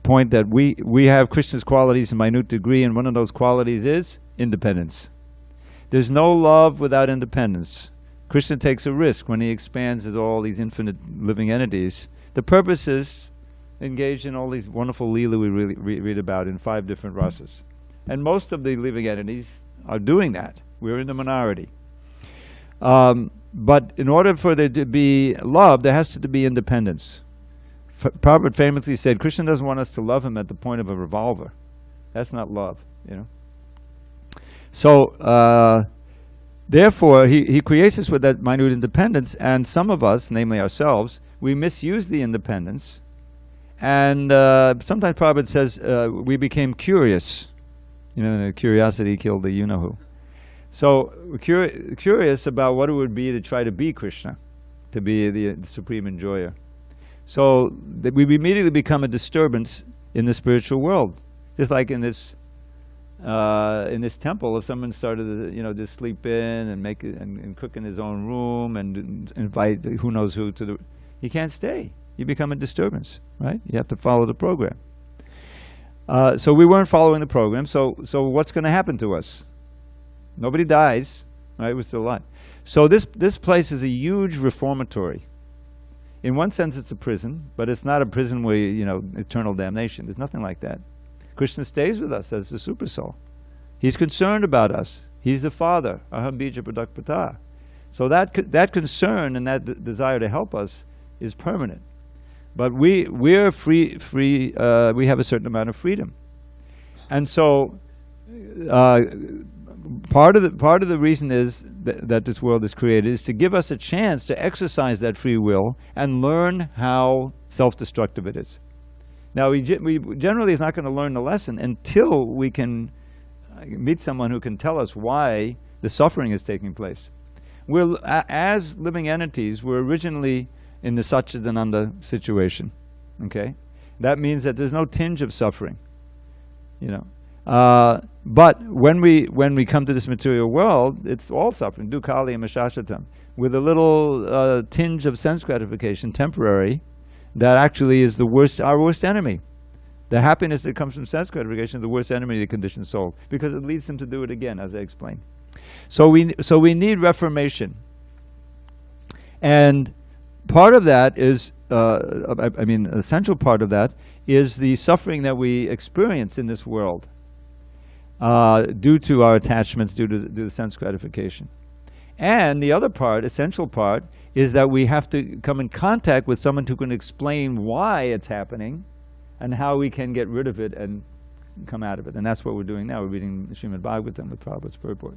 point that we have Krishna's qualities in minute degree, and one of those qualities is independence. There's no love without independence. Krishna takes a risk when he expands as all these infinite living entities. The purpose is engaged in all these wonderful Leela we read about in 5 different rasas. And most of the living entities are doing that. We're in the minority. But in order for there to be love, there has to be independence. Prabhupada famously said, Krishna doesn't want us to love him at the point of a revolver. That's not love, you know. So, therefore, he creates us with that minute independence, and some of us, namely ourselves, we misuse the independence. And sometimes Prabhupada says we became curious. You know, curiosity killed the you-know-who. So we're curious about what it would be to try to be Krishna, to be the supreme enjoyer. So that we immediately become a disturbance in the spiritual world. Just like in this temple, if someone started to, just sleep in and make it and cook in his own room and invite who knows who to he can't stay. You become a disturbance, right? You have to follow the program. So we weren't following the program. So what's going to happen to us? Nobody dies, right? We're still alive. So this place is a huge reformatory. In one sense, it's a prison, but it's not a prison where eternal damnation. There's nothing like that. Krishna stays with us as the super soul. He's concerned about us. He's the Father. Aham bija pradakpata. So that concern and that desire to help us is permanent. But we're free. We have a certain amount of freedom, and so part of the reason is that this world is created is to give us a chance to exercise that free will and learn how self-destructive it is. Now, we generally is not going to learn the lesson until we can meet someone who can tell us why the suffering is taking place. As living entities, we're originally in the Satchidananda situation. Okay, that means that there's no tinge of suffering. But when we come to this material world, it's all suffering. Dukkali and Mashashatam, with a little tinge of sense gratification, temporary, that actually is our worst enemy. The happiness that comes from sense gratification is the worst enemy of the conditioned soul, because it leads them to do it again, as I explained. So we need reformation, and part of that is, an essential part of that is the suffering that we experience in this world due to our attachments, due to sense gratification. And the other part, essential part, is that we have to come in contact with someone who can explain why it's happening and how we can get rid of it and come out of it. And that's what we're doing now. We're reading Srimad Bhagavatam with Prabhupada's purport.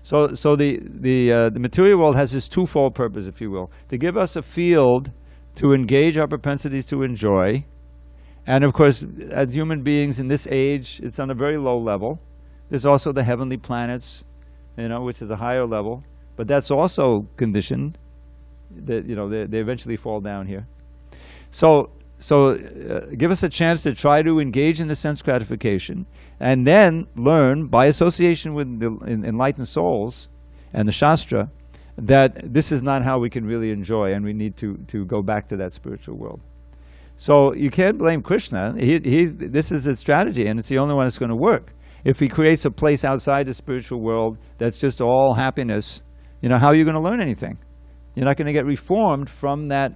So the material world has this twofold purpose, if you will, to give us a field to engage our propensities to enjoy. And of course, as human beings in this age, it's on a very low level. There's also the heavenly planets, which is a higher level, but that's also conditioned. That they eventually fall down here. So give us a chance to try to engage in the sense gratification, and then learn by association with the enlightened souls and the Shastra that this is not how we can really enjoy, and we need to go back to that spiritual world. So you can't blame Krishna. This is his strategy, and it's the only one that's going to work. If he creates a place outside the spiritual world that's just all happiness, how are you going to learn anything? You're not going to get reformed from that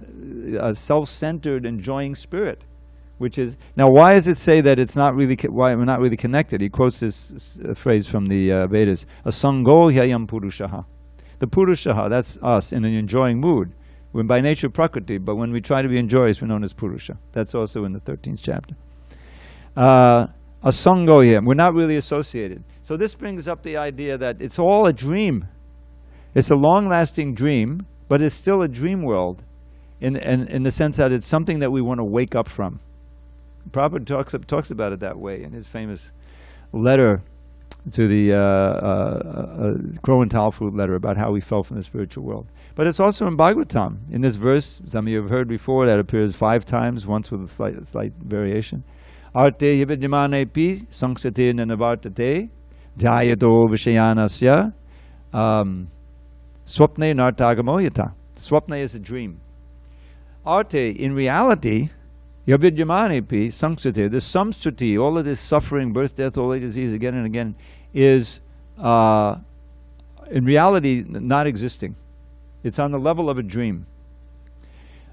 self-centered, enjoying spirit, which is... Now, why does it say that it's not really... why we're not really connected? He quotes this phrase from the Vedas, asango hyayam purushaha. The purushaha, that's us in an enjoying mood. We're by nature prakriti, but when we try to be enjoyous, we're known as purusha. That's also in the 13th chapter. Asango hyayam, we're not really associated. So this brings up the idea that it's all a dream. It's a long-lasting dream, but it's still a dream world in the sense that it's something that we want to wake up from. Prabhupada talks about it that way in his famous letter to the Crow and Tal Fruit letter about how we fell from the spiritual world. But it's also in Bhagavatam. In this verse, some of you have heard before, that appears 5 times, once with a slight variation. Arte hividyamane pi sangsate nanavartate dhyato vishayanasya swapne nartagamo yata. Swapne is a dream. Arte, in reality, yavidyamane pi sangsate, the samsruti, all of this suffering, birth, death, old age, disease, again and again, is in reality not existing. It's on the level of a dream.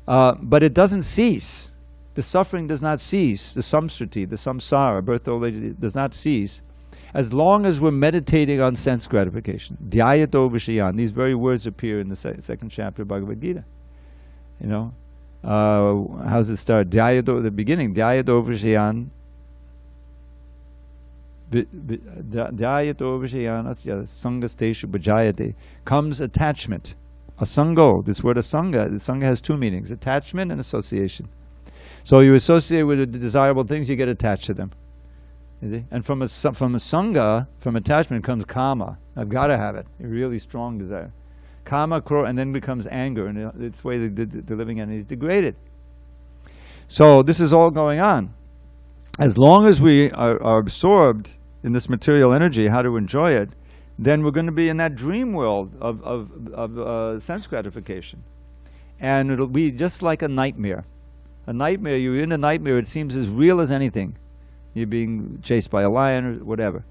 But it doesn't cease. The suffering does not cease. The samsruti, the samsara, birth, old age, does not cease as long as we're meditating on sense gratification. Dhyayato vishayan. These very words appear in the second chapter of Bhagavad Gita. How does it start? Dhyayato, the beginning. Dhyayato vishayan. Dhyayato vishayan asya sangasteshu bhajayate. Comes attachment. Asango. This word asanga. The sanga has 2 meanings: attachment and association. So you associate with the desirable things, you get attached to them. You see? And from a sangha, from attachment comes kama. I've got to have it. A really strong desire. Kama, and then becomes anger, and it's the way the living entity is degraded. So this is all going on. As long as we are absorbed in this material energy, how to enjoy it, then we're going to be in that dream world of sense gratification. And it'll be just like a nightmare. A nightmare, you're in a nightmare, it seems as real as anything. You're being chased by a lion or whatever.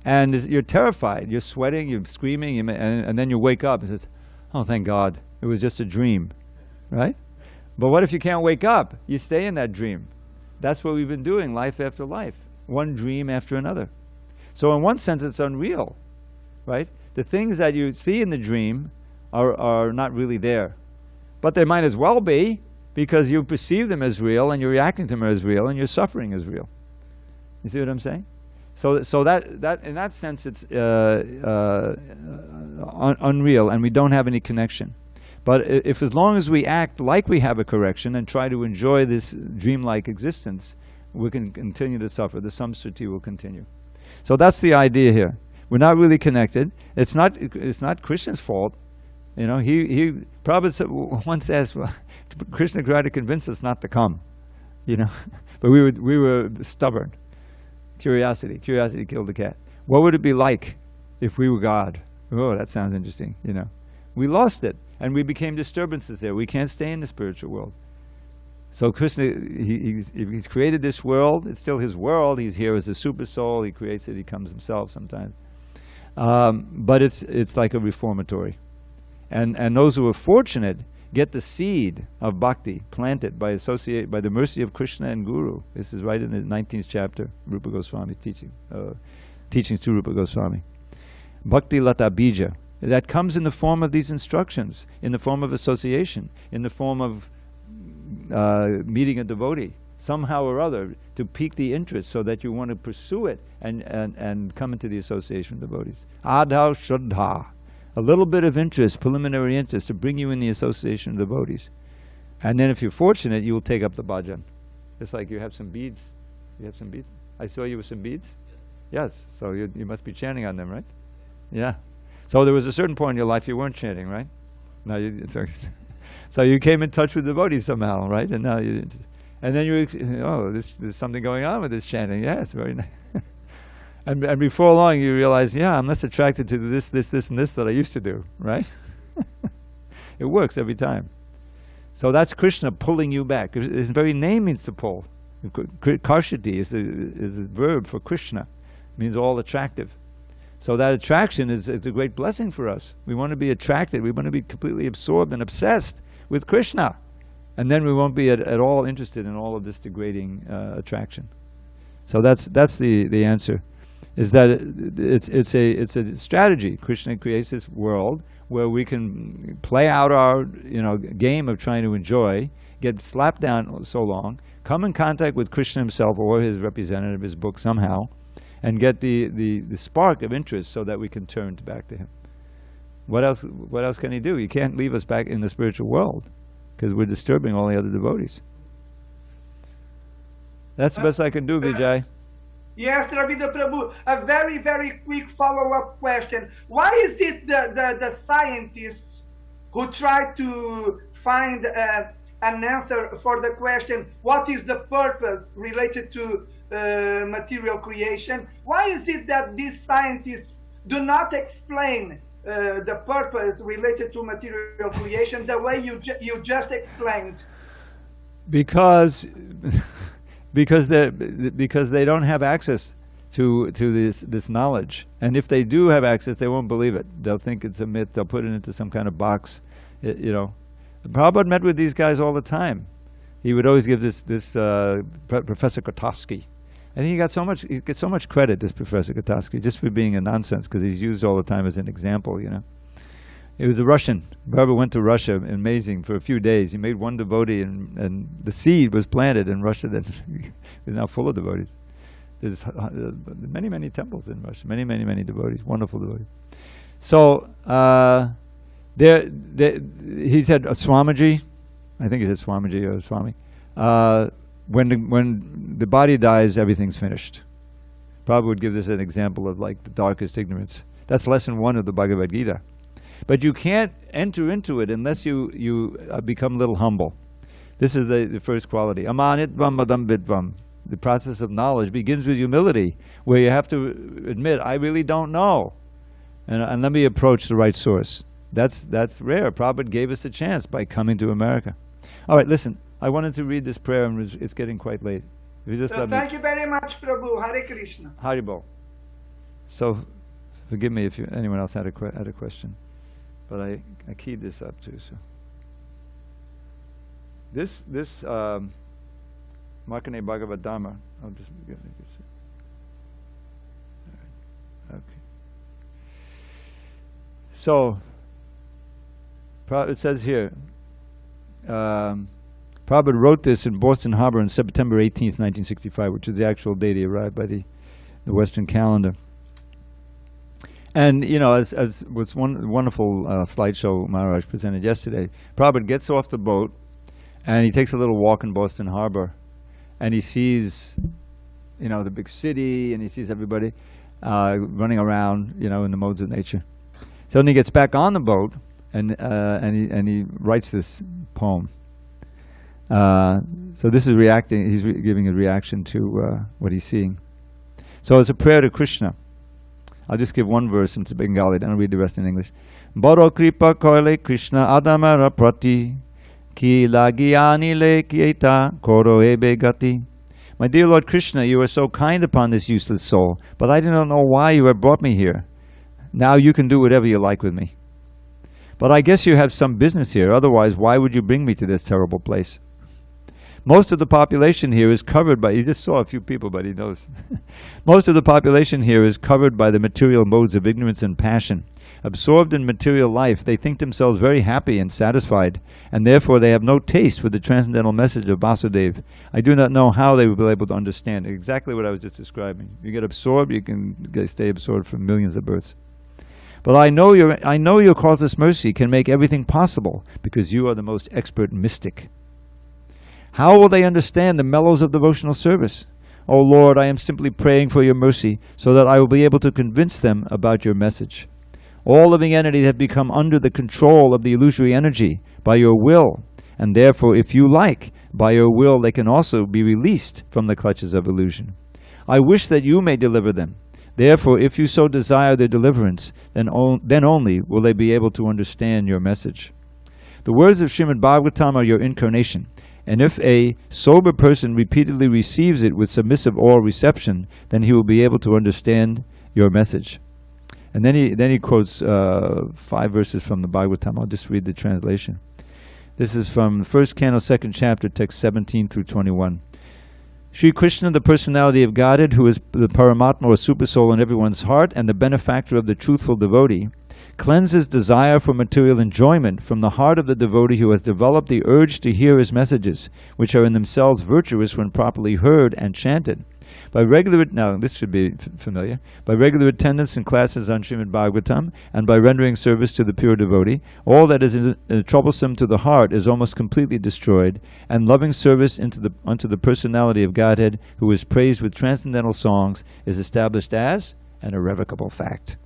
And you're terrified, you're sweating, you're screaming, and then you wake up and says, oh, thank God, it was just a dream, right? But what if you can't wake up? You stay in that dream. That's what we've been doing life after life, one dream after another. So in one sense, it's unreal, right? The things that you see in the dream are not really there. But they might as well be, because you perceive them as real, and you're reacting to them as real, and your suffering is real. You see what I'm saying? So that in that sense, it's unreal, and we don't have any connection. But if, as long as we act like we have a correction and try to enjoy this dreamlike existence, we can continue to suffer. The samsruti will continue. So that's the idea here. We're not really connected. It's not Krishna's fault. You know, Prabhupada once asked, well, Krishna tried to convince us not to come. You know, but we were stubborn. Curiosity killed the cat. What would it be like if we were God? Oh, that sounds interesting. You know, we lost it, and we became disturbances there. We can't stay in the spiritual world. So Krishna, he's created this world. It's still his world. He's here as a super soul. He creates it. He comes himself sometimes. But it's like a reformatory, and those who are fortunate get the seed of bhakti planted by the mercy of Krishna and Guru. This is right in the 19th chapter, Rupa Goswami's teachings to Rupa Goswami. Bhakti lata bija, that comes in the form of these instructions, in the form of association, in the form of meeting a devotee, somehow or other, to pique the interest so that you want to pursue it and come into the association of devotees. Adhav shraddha, a little bit of interest, preliminary interest, to bring you in the association of devotees. And then if you're fortunate, you will take up the bhajan. It's like you have some beads. You have some beads? I saw you with some beads? Yes. So you must be chanting on them, right? Yeah. So there was a certain point in your life you weren't chanting, right? No, so you came in touch with devotees somehow, right? And now and then there's something going on with this chanting. Yeah, it's very nice. And before long you realize, yeah, I'm less attracted to this, and this that I used to do, right? It works every time. So that's Krishna pulling you back. His very name means to pull. Karshati is a verb for Krishna. It means all attractive. So that attraction is a great blessing for us. We want to be attracted. We want to be completely absorbed and obsessed with Krishna. And then we won't be at all interested in all of this degrading attraction. So that's the answer. Is that it's a strategy. Krishna creates this world where we can play out our game of trying to enjoy, get slapped down so long, come in contact with Krishna himself or his representative, his book somehow, and get the spark of interest so that we can turn back to him. What else can he do? He can't leave us back in the spiritual world because we're disturbing all the other devotees. That's the best I can do, Vijay. Yes, Dravida Prabhu, a very, very quick follow-up question. Why is it the scientists who try to find an answer for the question, what is the purpose related to material creation? Why is it that these scientists do not explain the purpose related to material creation the way you just explained? Because they don't have access to this knowledge, and if they do have access, they won't believe it. They'll think it's a myth. They'll put it into some kind of box. Prabhupada met with these guys all the time. He would always give this Professor Kotovsky. I think he gets so much credit, this Professor Kotovsky, just for being a nonsense, because he's used all the time as an example. He was a Russian. Prabhupada went to Russia, amazing, for a few days. He made one devotee, and the seed was planted in Russia that is now full of devotees. There's many, many temples in Russia, many, many, many devotees, wonderful devotees. So he said Swamiji, I think he said Swamiji or Swami, when the body dies, everything's finished. Prabhupada would give this an example of like the darkest ignorance. That's lesson 1 of the Bhagavad Gita. But you can't enter into it unless you become a little humble. This is the first quality. Amanitvam madam vidvam. The process of knowledge begins with humility, where you have to admit, I really don't know. And let me approach the right source. That's rare. Prabhupada gave us a chance by coming to America. All right, listen. I wanted to read this prayer, and it's getting quite late. If you just thank you very much, Prabhu. Hare Krishna. Haribol. So, forgive me if anyone else had a question. But I keyed this up too. So this Markandeya Bhagavatam. I'll just get this. All right. Okay. So it says here, Prabhupada wrote this in Boston Harbor on September 18th, 1965, which is the actual date he arrived by the Western calendar. And, as was one wonderful slideshow Maharaj presented yesterday, Prabhupada gets off the boat and he takes a little walk in Boston Harbor, and he sees, the big city, and he sees everybody. running around, in the modes of nature. So then he gets back on the boat, and he writes this poem. So this is reacting. He's giving a reaction to what he's seeing. So it's a prayer to Krishna. I'll just give one verse into Bengali, then I'll read the rest in English. Baro kripa koile Krishna adamara prati ki lagiani le kieta koro ebe gati. My dear Lord Krishna, you are so kind upon this useless soul, but I do not know why you have brought me here. Now you can do whatever you like with me. But I guess you have some business here, otherwise why would you bring me to this terrible place? Most of the population here is covered by, he just saw a few people, but he knows. Most of the population here is covered by the material modes of ignorance and passion. Absorbed in material life, they think themselves very happy and satisfied, and therefore they have no taste for the transcendental message of Vasudeva. I do not know how they will be able to understand exactly what I was just describing. You get absorbed, you can stay absorbed for millions of births. But I know your causeless mercy can make everything possible, because you are the most expert mystic. How will they understand the mellows of devotional service? O Lord, I am simply praying for your mercy, so that I will be able to convince them about your message. All living entities have become under the control of the illusory energy by your will, and therefore, if you like, by your will they can also be released from the clutches of illusion. I wish that you may deliver them. Therefore, if you so desire their deliverance, then only will they be able to understand your message. The words of Srimad Bhagavatam are your incarnation, and if a sober person repeatedly receives it with submissive oral reception, then he will be able to understand your message. And then he quotes 5 verses from the Bhagavatam. I'll just read the translation. This is from 1st Canto, 2nd chapter, text 17 through 21. Sri Krishna, the personality of Godhead, who is the Paramatma or Supersoul in everyone's heart and the benefactor of the truthful devotee, cleanses desire for material enjoyment from the heart of the devotee who has developed the urge to hear his messages, which are in themselves virtuous when properly heard and chanted. By regular, now this should be familiar, by regular attendance in classes on Srimad Bhagavatam, and by rendering service to the pure devotee, all that is troublesome to the heart is almost completely destroyed, and loving service unto the personality of Godhead, who is praised with transcendental songs, is established as an irrevocable fact.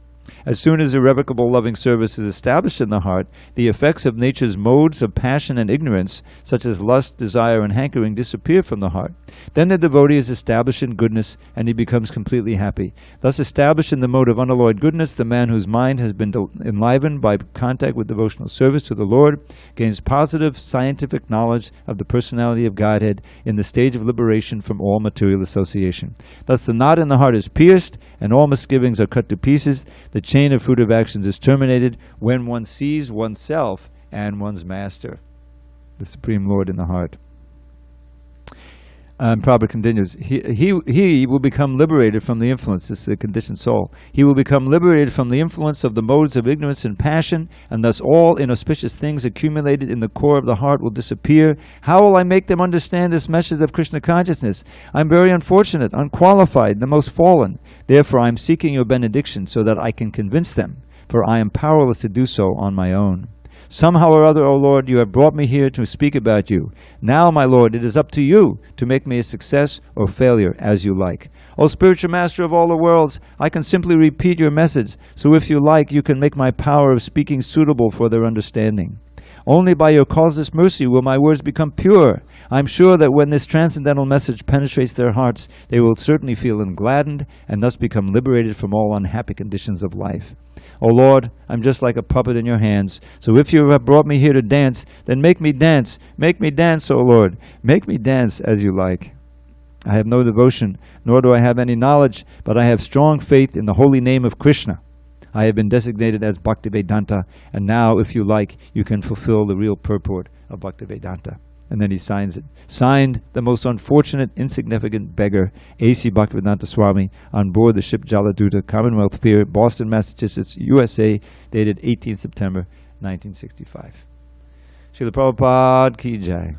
As soon as irrevocable loving service is established in the heart, the effects of nature's modes of passion and ignorance, such as lust, desire, and hankering, disappear from the heart. Then the devotee is established in goodness, and he becomes completely happy. Thus established in the mode of unalloyed goodness, the man whose mind has been enlivened by contact with devotional service to the Lord gains positive scientific knowledge of the personality of Godhead in the stage of liberation from all material association. Thus the knot in the heart is pierced, and all misgivings are cut to pieces. The chain of fruitive actions is terminated when one sees oneself and one's master, the Supreme Lord in the heart. Prabhupada continues, he will become liberated from the influence, this is the conditioned soul. He will become liberated from the influence of the modes of ignorance and passion, and thus all inauspicious things accumulated in the core of the heart will disappear. How will I make them understand this message of Krishna consciousness? I am very unfortunate, unqualified, the most fallen. Therefore I am seeking your benediction so that I can convince them, for I am powerless to do so on my own. Somehow or other, O Lord, you have brought me here to speak about you. Now, my Lord, it is up to you to make me a success or failure, as you like. O spiritual master of all the worlds, I can simply repeat your message, so if you like, you can make my power of speaking suitable for their understanding. Only by your causeless mercy will my words become pure. I am sure that when this transcendental message penetrates their hearts, they will certainly feel gladdened and thus become liberated from all unhappy conditions of life. O Lord, I'm just like a puppet in your hands. So if you have brought me here to dance, then make me dance. Make me dance, O Lord. Make me dance as you like. I have no devotion, nor do I have any knowledge, but I have strong faith in the holy name of Krishna. I have been designated as Bhaktivedanta, and now, if you like, you can fulfill the real purport of Bhaktivedanta. And then he signs it. Signed, the most unfortunate, insignificant beggar, A.C. Bhaktivedanta Swami, on board the ship Jaladuta, Commonwealth Pier, Boston, Massachusetts, USA, dated 18 September 1965. Srila Prabhupada Ki Jai.